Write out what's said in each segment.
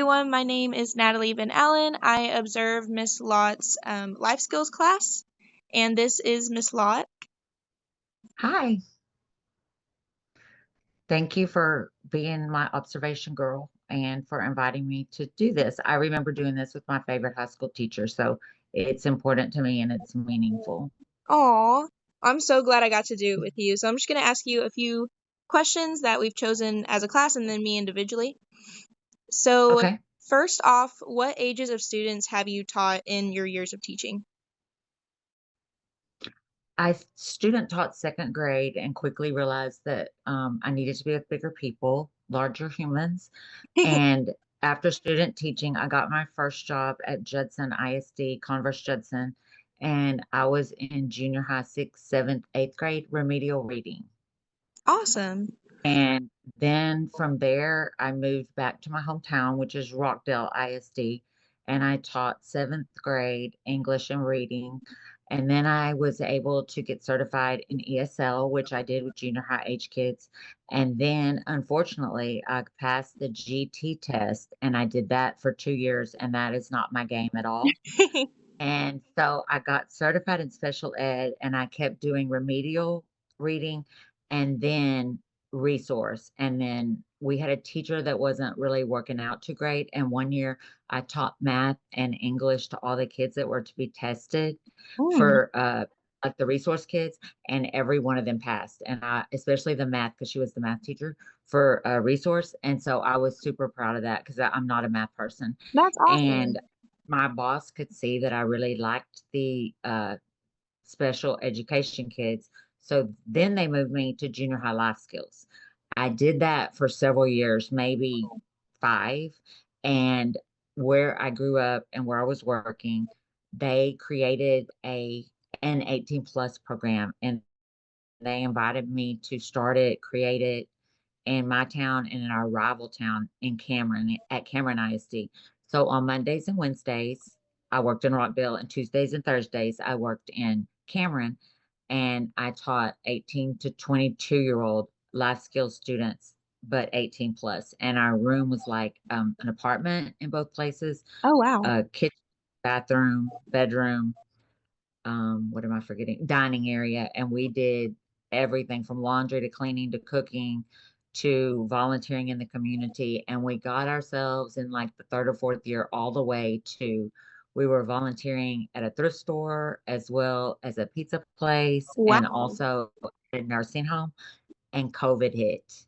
everyone. My name is Natalie Van Allen. I observe Miss Lott's life skills class, and this is Miss Lott. Hi, thank you for being my observation girl and for inviting me to do this. I remember doing this with my favorite high school teacher, so it's important to me and it's meaningful. Aw, I'm so glad I got to do it with you. So I'm just going to ask you a few questions that we've chosen as a class and then me individually. So, Okay. first off, what ages of students have you taught in your years of teaching? I student taught second grade and quickly realized that I needed to be with bigger people, larger humans. And after student teaching, I got my first job at Judson ISD, Converse Judson, and I was in junior high, sixth, seventh, eighth grade remedial reading. Awesome. And then from there, I moved back to my hometown, which is Rockdale ISD, and I taught seventh grade English and reading. And then I was able to get certified in ESL, which I did with junior high age kids. And then, unfortunately, I passed the GT test, and I did that for 2 years, and that is not my game at all. And so I got certified in special ed and I kept doing remedial reading and then resource. And then we had a teacher that wasn't really working out too great. And one year I taught math and English to all the kids that were to be tested Mm, for like the resource kids, and every one of them passed. And I, especially the math, because she was the math teacher for resource. And so I was super proud of that because I'm not a math person. that's And awesome. my boss could see that I really liked the special education kids. So then they moved me to junior high life skills. I did that for several years, maybe five. And where I grew up and where I was working, they created an 18 plus program, and they invited me to start it, create it in my town and in our rival town in Cameron at Cameron ISD. So on Mondays and Wednesdays, I worked in Rockville, and Tuesdays and Thursdays, I worked in Cameron, and I taught 18 to 22-year-old life skills students, but 18 plus. And our room was like an apartment in both places, Oh, wow. a kitchen, bathroom, bedroom, what am I forgetting? Dining area. And we did everything from laundry to cleaning to cooking to volunteering in the community. And we got ourselves in like the third or fourth year all the way to we were volunteering at a thrift store as well as a pizza place and Wow. also a nursing home. And COVID hit.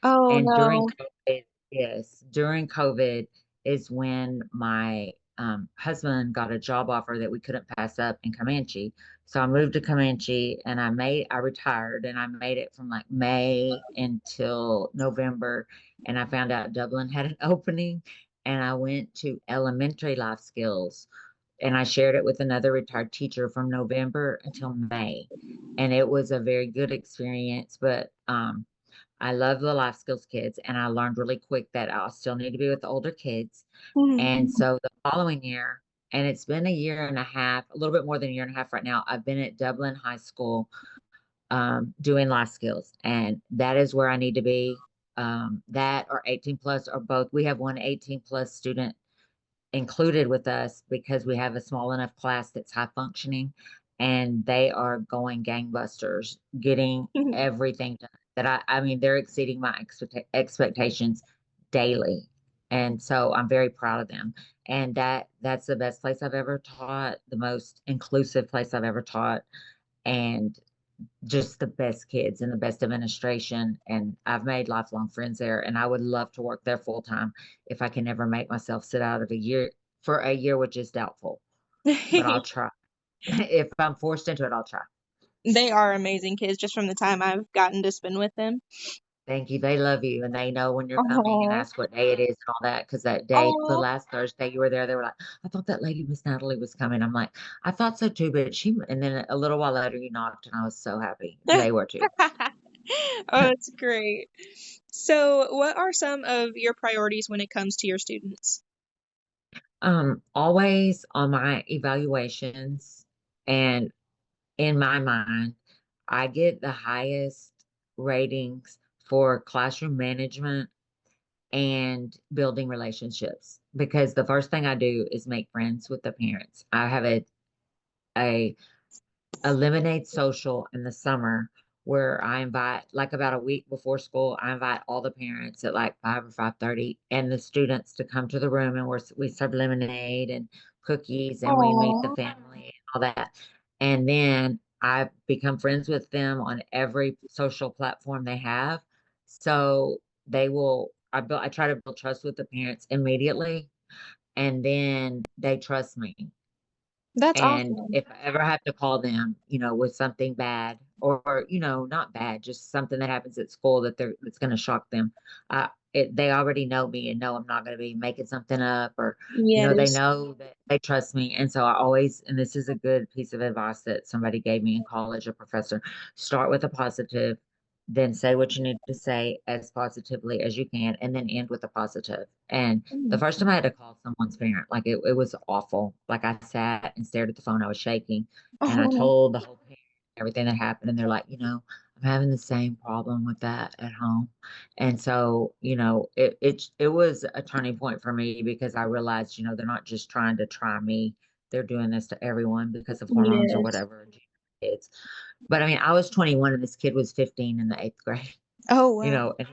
Oh, And during no. COVID, yes, during COVID is when my husband got a job offer that we couldn't pass up in Comanche. So I moved to Comanche and I retired and I made it from like May until November. And I found out Dublin had an opening and I went to elementary life skills and I shared it with another retired teacher from November until May. And it was a very good experience, but I love the life skills kids, and I learned really quick that I'll still need to be with the older kids. And Mhm. so the following year, and it's been a year and a half, a little bit more than a year and a half right now, I've been at Dublin High School doing life skills, and that is where I need to be. That or 18 plus or both. We have one 18 plus student included with us because we have a small enough class that's high functioning and they are going gangbusters, getting everything done that I mean, they're exceeding my expectations daily. And so I'm very proud of them. And that's the best place I've ever taught, the most inclusive place I've ever taught, and just the best kids and the best administration. And I've made lifelong friends there. And I would love to work there full time if I can ever make myself sit out of a year for a year, which is doubtful, but I'll try. If I'm forced into it, I'll try. They are amazing kids just from the time I've gotten to spend with them. Thank you. They love you and they know when you're coming and Oh, ask what day it is and all that. Because that day, the oh, last Thursday you were there, they were like, I thought that lady, Miss Natalie, was coming. I'm like, I thought so too, but and then a little while later you knocked and I was so happy. They were too. oh, that's great. So, what are some of your priorities when it comes to your students? Always on my evaluations and in my mind, I get the highest ratings for classroom management and building relationships, because the first thing I do is make friends with the parents. I have a Lemonade Social in the summer where I invite, like about a week before school, I invite all the parents at like 5 or 5:30 and the students to come to the room, and we serve lemonade and cookies, and we meet the Oh, family and all that. And then I become friends with them on every social platform they have. So I try to build trust with the parents immediately, and then they trust me. that's And awesome. if I ever have to call them, with something bad or, not bad, just something that happens at school that's going to shock them, they already know me and know I'm not going to be making something up, or, they Yes. know that they trust me. And so I always, and this is a good piece of advice that somebody gave me in college, a professor: start with a positive, then say what you need to say as positively as you can, and then end with a positive. And the Mm. first time I had to call someone's parent, like it was awful. Like I sat and stared at the phone, I was shaking, and I Oh, told the whole parent everything that happened. And they're like, I'm having the same problem with that at home. And so, it was a turning point for me, because I realized, they're not just trying to try me, they're doing this to everyone because of hormones or yes. whatever. Kids. But I mean, I was 21 and this kid was 15 in the eighth grade, Oh, wow. and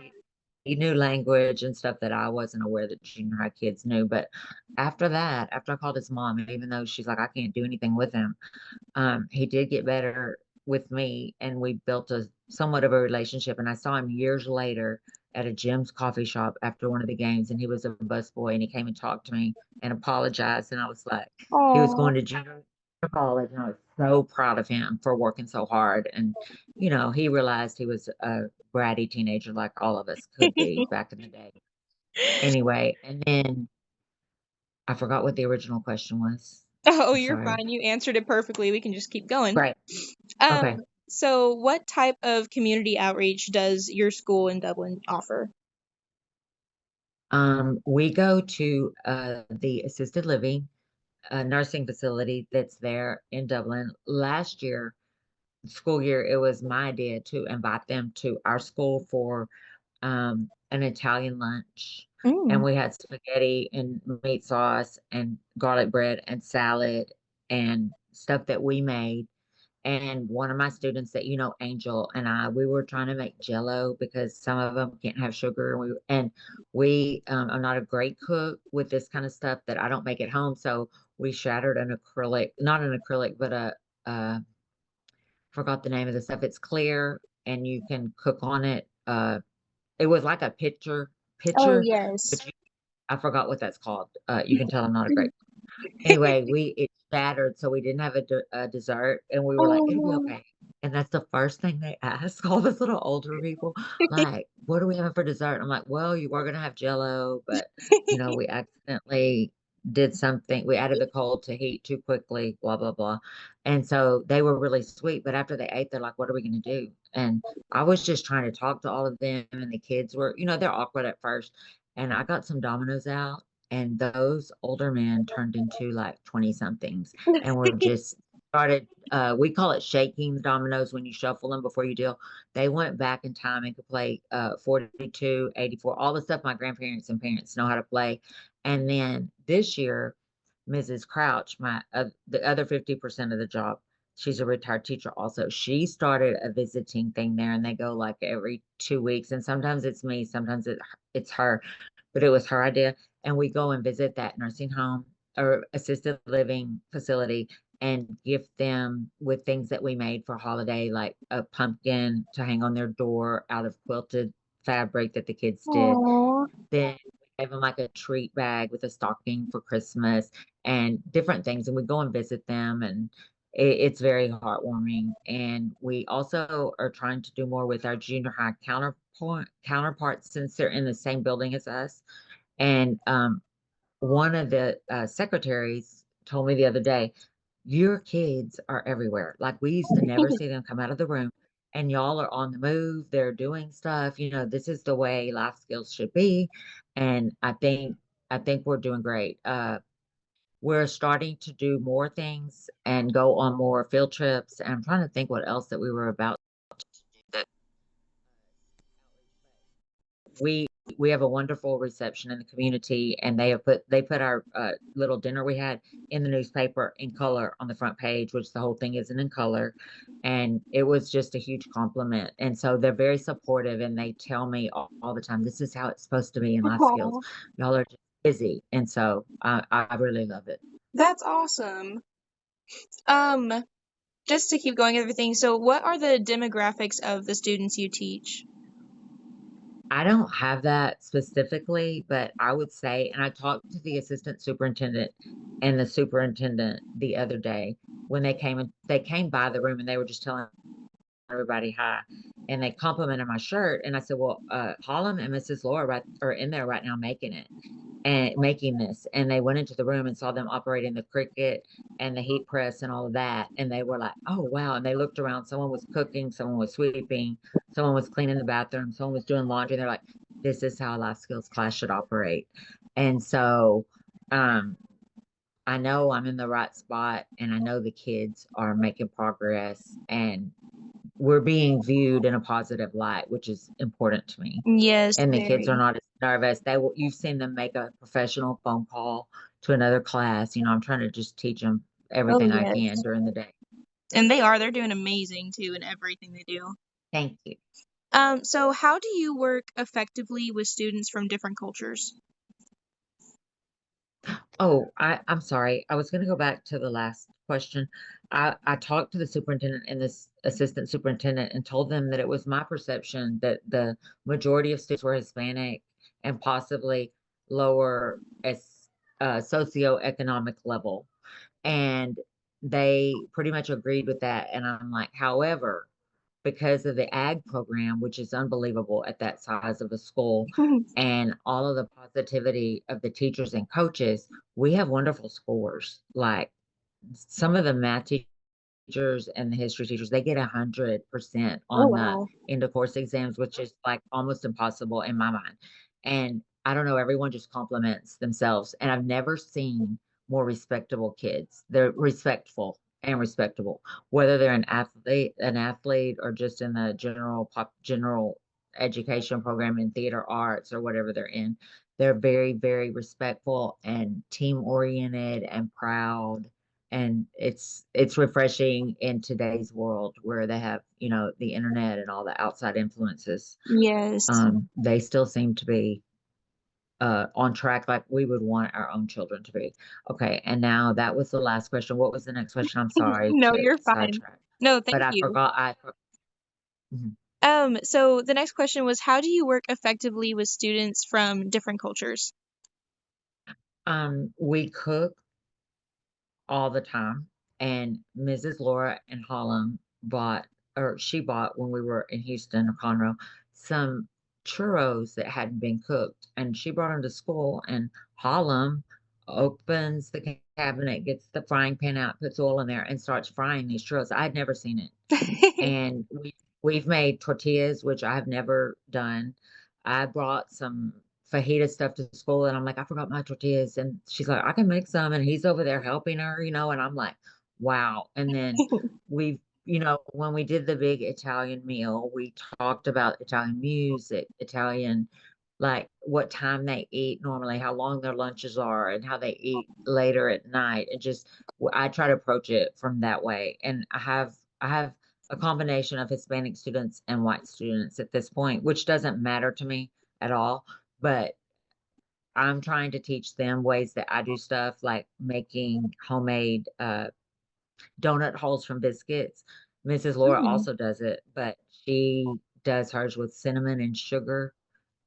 he knew language and stuff that I wasn't aware that junior high kids knew. But after that, after I called his mom, even though she's like, I can't do anything with him, he did get better with me, and we built a somewhat of a relationship. And I saw him years later at a Jim's coffee shop after one of the games, and he was a busboy, and he came and talked to me and apologized. And I was like, he was Oh. going to junior college, and I was so proud of him for working so hard. And, he realized he was a bratty teenager like all of us could be back in the day. Anyway, and then I forgot what the original question was. Oh, I'm you're sorry. fine. You answered it perfectly. We can just keep going. Great. Um, Okay. so what type of community outreach does your school in Dublin offer? We go to the assisted living nursing facility that's there in Dublin. Last year, school year, it was my idea to invite them to our school for an Italian lunch. And Mm. we had spaghetti and meat sauce and garlic bread and salad and stuff that we made. And one of my students that Angel and we were trying to make Jello because some of them can't have sugar. And we I'm not a great cook with this kind of stuff that I don't make at home. So we shattered an acrylic, not an acrylic, but uh, forgot the name of the stuff. It's clear and you can cook on it. It was like a Oh, pitcher, yes. but I forgot what that's called. You can tell I'm not a great. Anyway, it shattered, so we didn't have a dessert, and we were like, Oh, "It'll be no. okay." And that's the first thing they ask all those little older people, like, "What are we having for dessert?" I'm like, "Well, you were gonna have Jello, but we accidentally did something. We added the cold to heat too quickly, blah blah blah." And so they were really sweet, but after they ate, they're like, "What are we gonna do?" And I was just trying to talk to all of them, and the kids were, they're awkward at first. And I got some dominoes out, and those older men turned into like 20 somethings, and were just started we call it shaking the dominoes when you shuffle them before you deal. They went back in time and could play 42, 84, all the stuff my grandparents and parents know how to play. And then this year, Mrs. Crouch, the other 50% of the job, she's a retired teacher also, she started a visiting thing there, and they go like every 2 weeks, and sometimes it's me, sometimes it's her, but it was her idea. And we go and visit that nursing home or assisted living facility and gift them with things that we made for holiday, like a pumpkin to hang on their door out of quilted fabric that the kids did. Aw. Then we gave them like a treat bag with a stocking for Christmas and different things. And we go and visit them, and it's very heartwarming. And we also are trying to do more with our junior high counterparts, since they're in the same building as us. And one of the secretaries told me the other day, your kids are everywhere. Like, we used to never see them come out of the room, and y'all are on the move. They're doing stuff. This is the way life skills should be. And I think we're doing great. We're starting to do more things and go on more field trips. And I'm trying to think what else that we were about. That we we have a wonderful reception in the community, and they put our little dinner we had in the newspaper in color on the front page, which the whole thing isn't in color. And it was just a huge compliment. And so they're very supportive, and they tell me all the time, this is how it's supposed to be in life skills. Oh, Y'all are just busy. And so I really love it. that's awesome. Um, just to keep going with everything, so what are the demographics of the students you teach? I don't have that specifically, but I would say, and I talked to the assistant superintendent and the superintendent the other day when they came by the room, and they were just telling everybody hi, and they complimented my shirt. And I said, well, Harlem and Mrs. Laura are in there right now making it and making this. And they went into the room and saw them operating the Cricut and the heat press and all of that. And they were like, oh, wow. And they looked around. Someone was cooking, someone was sweeping, someone was cleaning the bathroom, someone was doing laundry. They're like, this is how a life skills class should operate. And so, um, I know I'm in the right spot, and I know the kids are making progress, and we're being viewed in a positive light, which is important to me. Yes, And the kids are very. not as nervous. You've seen them make a professional phone call to another class. I'm trying to just teach them Oh, everything I can yes. during the day. And they're doing amazing too in everything they do. Thank you. So how do you work effectively with students from different cultures? Oh, I'm sorry. I was going to go back to the last question. I talked to the superintendent and this assistant superintendent and told them that it was my perception that the majority of students were Hispanic and possibly lower as socioeconomic level. And they pretty much agreed with that. And I'm like, however, because of the ag program, which is unbelievable at that size of a school, and all of the positivity of the teachers and coaches, we have wonderful scores. Like some of the math teachers and the history teachers, they get 100% Oh, on the wow. end of course exams, which is like almost impossible in my mind. And I don't know, everyone just compliments themselves. And I've never seen more respectable kids. They're respectful and respectable, whether they're an athlete or just in the general education program in theater arts or whatever they're in. They're very, very respectful and team oriented and proud, and it's refreshing in today's world where they have the internet and all the outside influences. Yes. They still seem to be on track like we would want our own children to be. Okay, and now that was the last question. What was the next question? I'm sorry No, to you're fine. sidetrack, No, but thank I you. forgot. Mhm. So the next question was, how do you work effectively with students from different cultures? We cook all the time. And Mrs. Laura and Holland she bought when we were in Houston or Conroe, some churros that hadn't been cooked. And she brought them to school, and Holland opens the cabinet, gets the frying pan out, puts oil in there, and starts frying these churros. I'd never seen it. And we've made tortillas, which I have never done. I brought some fajita stuff to school, and I'm like, I forgot my tortillas. And she's like, I can make some. And he's over there helping her, and I'm like, wow. And then we've, when we did the big Italian meal, we talked about Italian music, Italian, like what time they eat normally, how long their lunches are, and how they eat later at night. And just, I try to approach it from that way. And I have a combination of Hispanic students and white students at this point, which doesn't matter to me at all. But I'm trying to teach them ways that I do stuff like making homemade donut holes from biscuits. Mrs. Laura Mm, also does it, but she does hers with cinnamon and sugar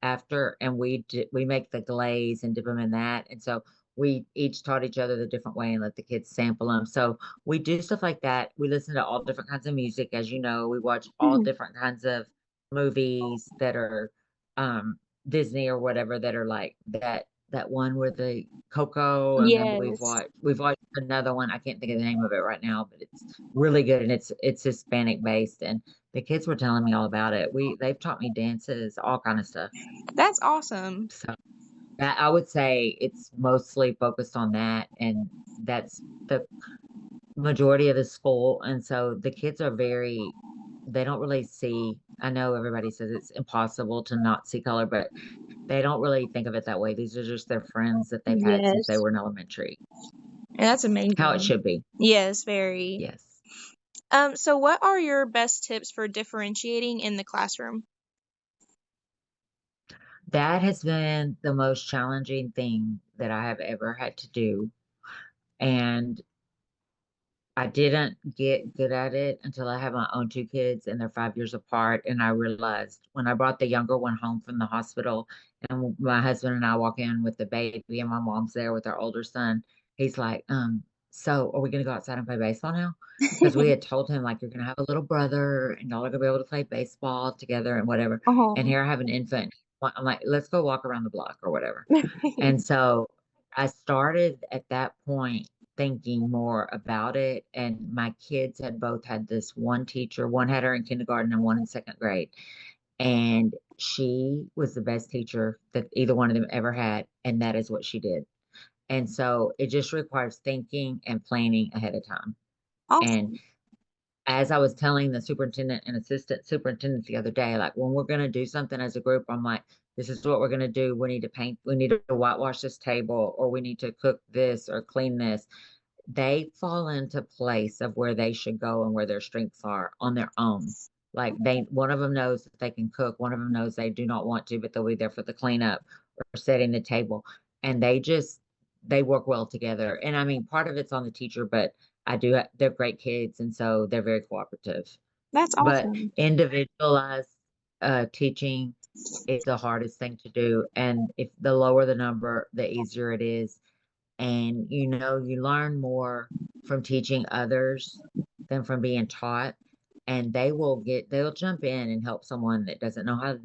after, and we make the glaze and dip them in that. And so we each taught each other the different way and let the kids sample them. So we do stuff like that. We listen to all different kinds of music, as you know. We watch all mm. different kinds of movies that are um Disney or whatever, that are like that one with the Coco. And then Yes. we've watched another one. I can't think of the name of it right now, but it's really good, and it's Hispanic based, and the kids were telling me all about it. They've taught me dances, all kind of stuff. That's awesome. So I would say it's mostly focused on that, and that's the majority of the school. And so the kids are they don't really see. I know everybody says it's impossible to not see color, but they don't really think of it that way. These are just their friends that they've had since they Yes. were in elementary. And that's How it amazing. should be. Yes, very. Yes. So what are your best tips for differentiating in the classroom? That has been the most challenging thing that I have ever had to do. And I didn't get good at it until I had my own two kids and they're 5 years apart. And I realized when I brought the younger one home from the hospital and my husband and I walk in with the baby and my mom's there with our older son, he's like, so are we gonna go outside and play baseball now? Because we had told him like you're gonna have a little brother and y'all are gonna be able to play baseball together and whatever. And Oh. here I have an infant. I'm like, let's go walk around the block or whatever. And so I started at that point thinking more about it. And my kids had both had this one teacher, one had her in kindergarten and one in second grade. And she was the best teacher that either one of them ever had. And that is what she did. And so it just requires thinking and planning ahead of time. And Awesome. as I was telling the superintendent and assistant superintendent the other day, like when we're going to do something as a group, I'm like, this is what we're going to do. We need to paint, we need to whitewash this table, or we need to cook this or clean this. They fall into place of where they should go and where their strengths are on their own. Like one of them knows that they can cook, one of them knows they do not want to, but they'll be there for the cleanup or setting the table. And they work well together. And I mean, part of it's on the teacher, but they're great kids. And so they're very cooperative. That's But awesome. individualized teaching is the hardest thing to do. And if the lower the number, the easier it is. And you learn more from teaching others than from being taught. And they'll jump in and help someone that doesn't know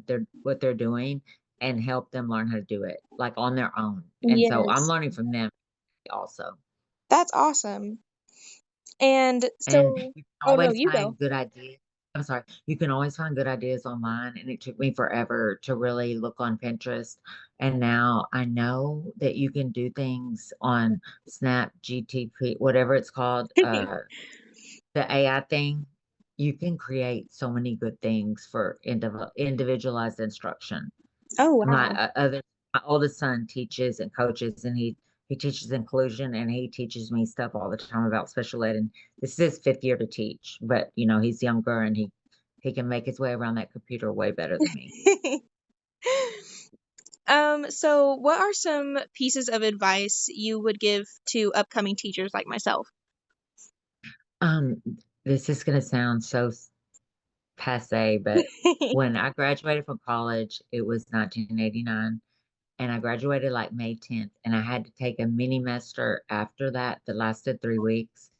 what they're doing and help them learn how to do it like on their own. And so I'm Yes. learning from them also. That's awesome. And And so, you can oh no, always you go. find good ideas. I'm sorry. You can always find good ideas online, and it took me forever to really look on Pinterest. And now I know that you can do things on Snap GTP, whatever it's called, the AI thing. You can create so many good things for individualized instruction. Oh My wow. my oldest son teaches and coaches, and he teaches inclusion, and he teaches me stuff all the time about special ed. And this is his 5th year to teach, but he's younger and he can make his way around that computer way better than me. So what are some pieces of advice you would give to upcoming teachers like myself? Um, this is gonna sound so passe, but when I graduated from college, it was 1989. And I graduated like May 10th, and I had to take a mini semester after that lasted 3 weeks.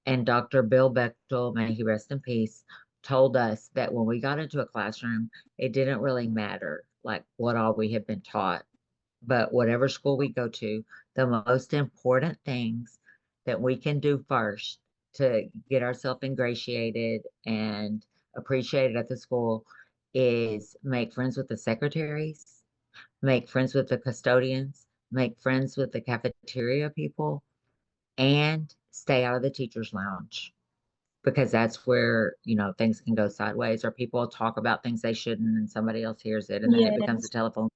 And Dr. Bill Bechtel, may he rest in peace, told us that when we got into a classroom, it didn't really matter like what all we had been taught, but whatever school we go to, the most important things that we can do first to get ourselves ingratiated and appreciated at the school is make friends with the secretaries, make friends with the custodians, make friends with the cafeteria people, and stay out of the teacher's lounge because that's where, things can go sideways or people talk about things they shouldn't and somebody else hears it and then it becomes a Yes. telephone.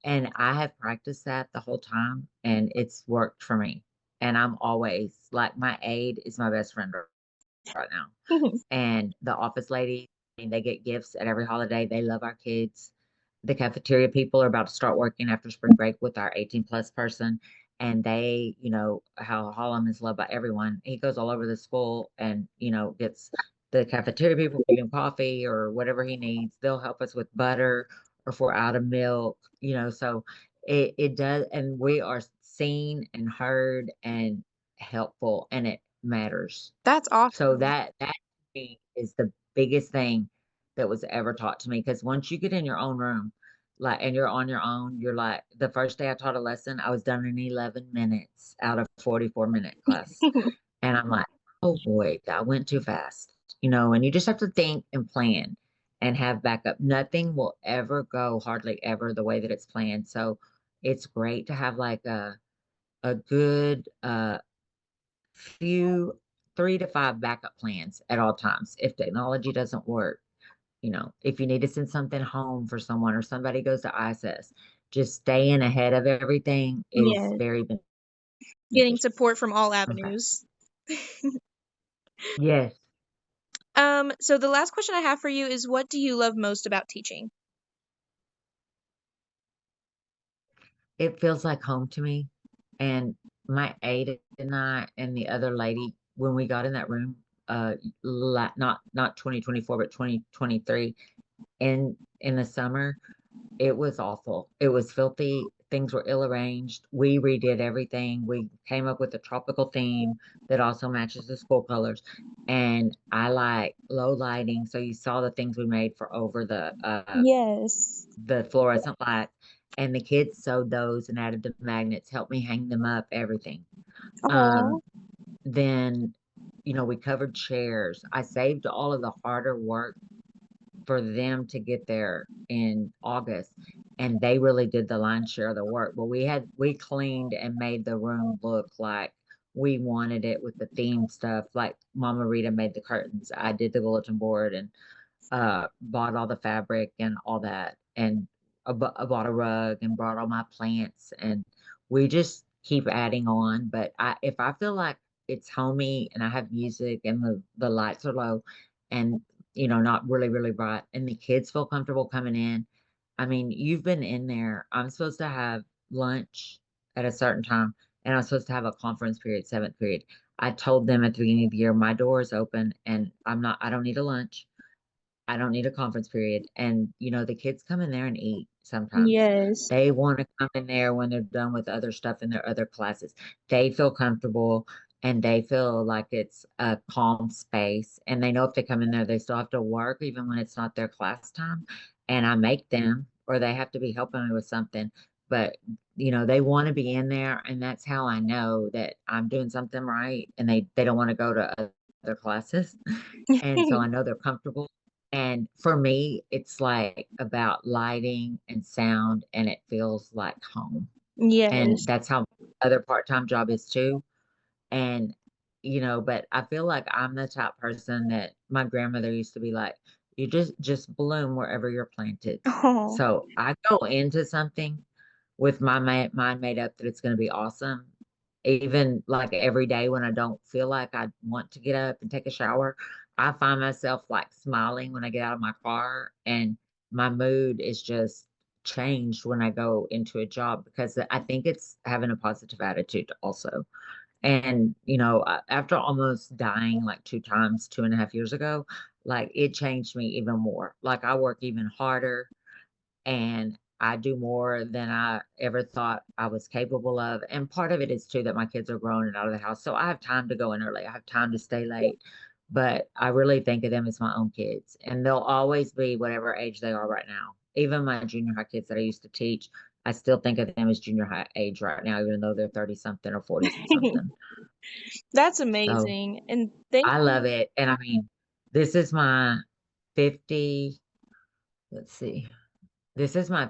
And I have practiced that the whole time and it's worked for me. And I'm always like my aide is my best friend right now. And the office lady, I mean, they get gifts at every holiday. They love our kids. The cafeteria people are about to start working after spring break with our 18 plus person. And they, how Harlem is loved by everyone. He goes all over the school and, gets the cafeteria people give him coffee or whatever he needs. They'll help us with butter or if we're out of milk, so it does. And we are seen and heard and helpful and it matters. That's So awesome. that to me is the biggest thing that was ever taught to me. Because once you get in your own room, like, and you're on your own, you're like, the first day I taught a lesson, I was done in 11 minutes out of 44-minute class. And I'm like, oh boy, I went too fast, and you just have to think and plan and have backup. Nothing will ever go hardly ever the way that it's planned. So it's great to have like a good few 3 to 5 backup plans at all times if technology doesn't work. if you need to send something home for someone or somebody goes to ISS, just staying ahead of everything is Yes. very Getting beneficial. support from all Okay. avenues. Yes. So the last question I have for you is what do you love most about teaching? It feels like home to me. And my aide and I and the other lady, when we got in that room, not 2024, but 2023, in the summer, it was awful. It was filthy. Things were ill arranged. We redid everything. We came up with a tropical theme that also matches the school colors. And I like low lighting. So you saw the things we made for over Yes. the fluorescent lights. And the kids sewed those and added the magnets, helped me hang them up, everything. Oh, Um, then, we covered chairs. I saved all of the harder work for them to get there in August, and they really did the lion's share of the work. But we cleaned and made the room look like we wanted it with the theme stuff. Like Mama Rita made the curtains, I did the bulletin board, and bought all the fabric and all that, and I bought a rug and brought all my plants, and we just keep adding on. But if I feel like it's homey and I have music and the lights are low, and not really really bright, and the kids feel comfortable coming in. I mean, you've been in there. I'm supposed to have lunch at a certain time, and I'm supposed to have a conference period, seventh period. I told them at the beginning of the year, my door is open and I don't need a lunch. I don't need a conference period. And, the kids come in there and eat sometimes. yes. They want to come in there when they're done with other stuff in their other classes. They feel comfortable and they feel like it's a calm space. And they know if they come in there, they still have to work even when it's not their class time. And I make them, or they have to be helping me with something. But, they want to be in there. And that's how I know that I'm doing something right. And they don't want to go to other classes. And so I know they're comfortable. And for me, it's like about lighting and sound, and it feels like home. And Yes. that's how other part-time job is too. And, but I feel like I'm the type person that my grandmother used to be like, you just bloom wherever you're planted. Oh, So I go into something with my mind made up that it's going to be awesome. Even like every day when I don't feel like I want to get up and take a shower, I find myself like smiling when I get out of my car, and my mood is just changed when I go into a job because I think it's having a positive attitude also. And, after almost dying like 2 times, 2.5 years ago, like it changed me even more. Like I work even harder and I do more than I ever thought I was capable of. And part of it is too that my kids are grown and out of the house. So I have time to go in early. I have time to stay late. But I really think of them as my own kids. And they'll always be whatever age they are right now. Even my junior high kids that I used to teach, I still think of them as junior high age right now, even though they're 30 something or 40 something. that's So amazing. And thank I love you. it. And I mean, this is my 50, let's see. This was my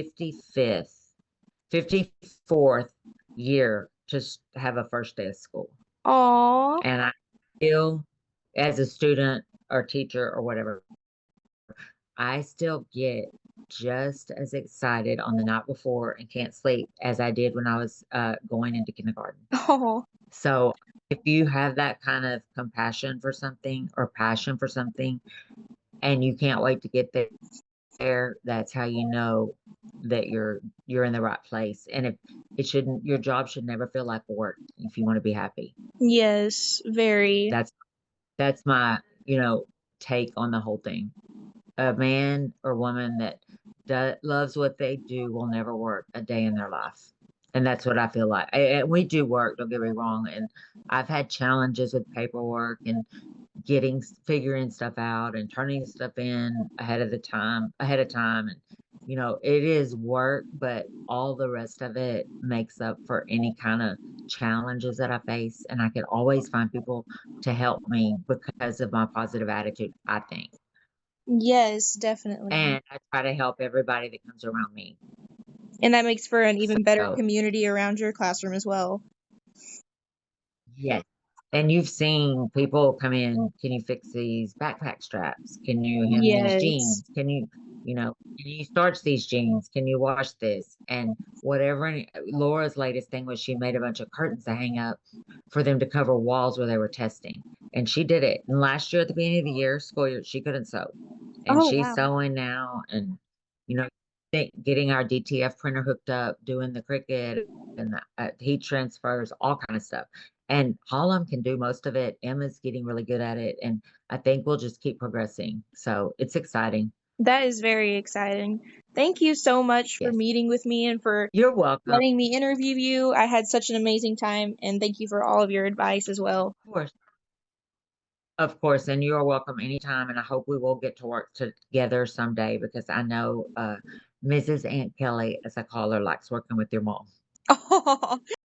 54th year to have a first day of school. Aw. And I still, as a student or teacher or whatever, I still get just as excited on the night before and can't sleep as I did when I was going into kindergarten. Oh, So if you have that kind of compassion for something or passion for something and you can't wait to get there, that's how you know that you're in the right place. And if it shouldn't, your job should never feel like work if you want to be happy. yes, very. That's my, take on the whole thing. A man or woman that loves what they do will never work a day in their life. And that's what I feel like. And we do work, don't get me wrong. And I've had challenges with paperwork and figuring stuff out and turning stuff in ahead of time. And, it is work, but all the rest of it makes up for any kind of challenges that I face. And I can always find people to help me because of my positive attitude, I think. Yes, definitely. And I try to help everybody that comes around me. And that makes for an even better So, community around your classroom as well. yes, And you've seen people come in, can you fix these backpack straps? Can you hem these Yes. jeans? Can you starch these jeans? Can you wash this? And whatever. And Laura's latest thing was she made a bunch of curtains to hang up for them to cover walls where they were testing. And she did it. And last year at the beginning of the year, school year, she couldn't sew. And Oh, she's wow. sewing now and, you know, getting our DTF printer hooked up, doing the Cricut and the heat transfers, all kind of stuff. And Harlem can do most of it. Emma's getting really good at it. And I think we'll just keep progressing. So it's exciting. That is very exciting. Thank you so much for Yes. meeting with me and for You're welcome. letting me interview you. I had such an amazing time, and thank you for all of your advice as well. Of course. Of course. And you're welcome anytime. And I hope we will get to work together someday because I know Mrs. Aunt Kelly, as I call her, likes working with your mom.